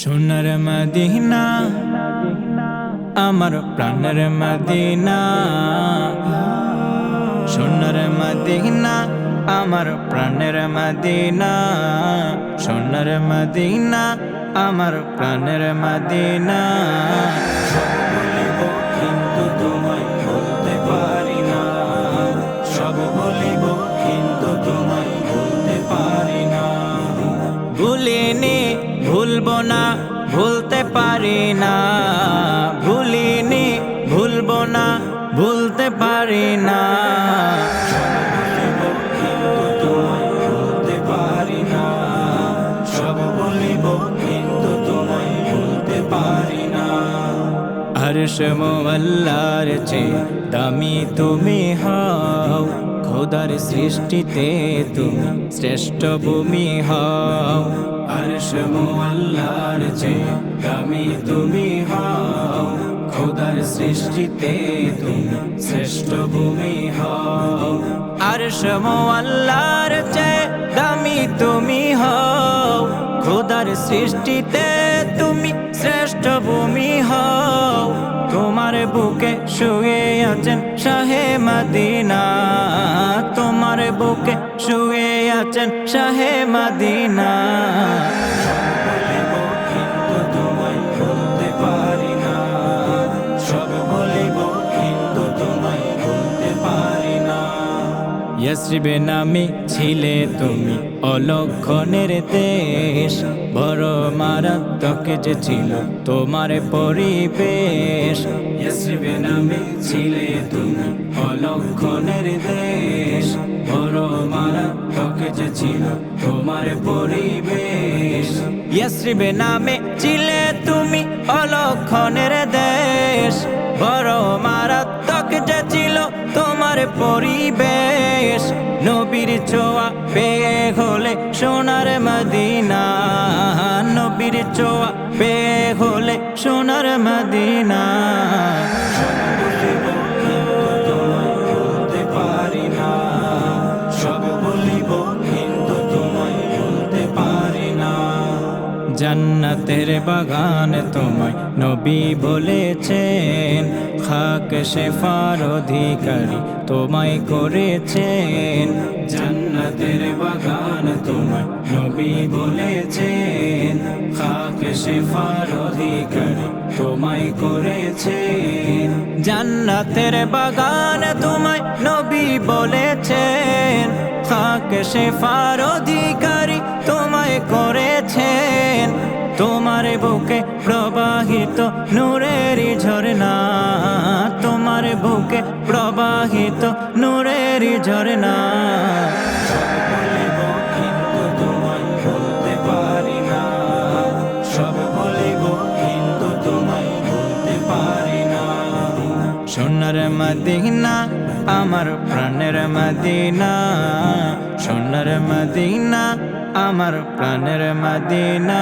সোনার মদিনা আমার প্রাণের মদিনা, সোনার মদিনা আমার প্রাণের মদিনা, সোনার মদিনা আমার প্রাণের মদিনা। সব বলিব কিন্তু তোমায় বলতে পারি না, সব বলিব কিন্তু তোমায় বলতে পারি না। ভুলিনি ভুলবো না ভুলতে পারি না, ভুলিনি ভুলবো না ভুলতে পারি না। সব বলিব কিন্তু তোমায় বলতে পারি না। আরশ মুআল্লার চেয়ে দামি তুমি হও, খোদার সৃষ্টিতে তুমি শ্রেষ্ঠ ভূমি হও। আরশ মুআল্লার চেয়ে দামি তুমি হও, খোদার সৃষ্টিতে তুমি শ্রেষ্ঠ ভূমি হও। আরশ মুআল্লার চেয়ে দামি তুমি হও, খোদার সৃষ্টিতে তুমি শ্রেষ্ঠ ভূমি হও। তোমার বুকে শুয়ে আছেন শাহে মদিনা, তোমার বুকে শুয়ে আছেন শাহে মদিনা। সব বলিব কিন্তু তোমায় বলতে পারি না, সব বলিব কিন্তু তোমায় বলতে পারি না। ইয়াসরিবে নামে ছিলে তুমি অলক্ষণের দেশ, বড় মারাত্মক যে ছিল তোমার পরিবেশ। ইয়াসরিবে নামে ছিলে তুমি অলক্ষণের দেশ, বড় মারাত্মক যে ছিল তোমার পরিবেশ। ইয়াসরিবে নামে ছিলে তুমি অলক্ষণের দেশ, বড় মারাত্মক যে ছিল তোমার পরিবেশ। নবীর ছোঁয়া পেয়ে হলে সোনার মদিনা, নবীর ছোঁয়া পেয়ে হলে সোনার মদিনা। সব বলিব কিন্তু তোমায় বলতে পারি না, সব বলিব কিন্তু তোমায় বলতে পারি না। জান্নাতের বাগান তোমায় নবী বলেছেন, খাক শেফার অধিকারী তোমায় করেছেন। জান্নাতের বাগান তোমায় নবী বলেছেন, খাক শেফার অধিকারী তোমায় করেছেন। জান্নাতের বাগান তোমায় নবী বলেছেন, খাক শেফার অধিকারী তোমায় করেছেন। তোমার বুকে প্রবাহিত নূরের ঝরনা, তোমার বুকে প্রবাহিত নূরের ঝরনা। সব বলিব কিন্তু তোমায় বলতে পারি না, সব বলিব কিন্তু তোমায় বলতে পারি না। সোনার মদিনা আমার প্রাণের মদিনা, সোনার মদিনা আমার প্রাণের মদিনা।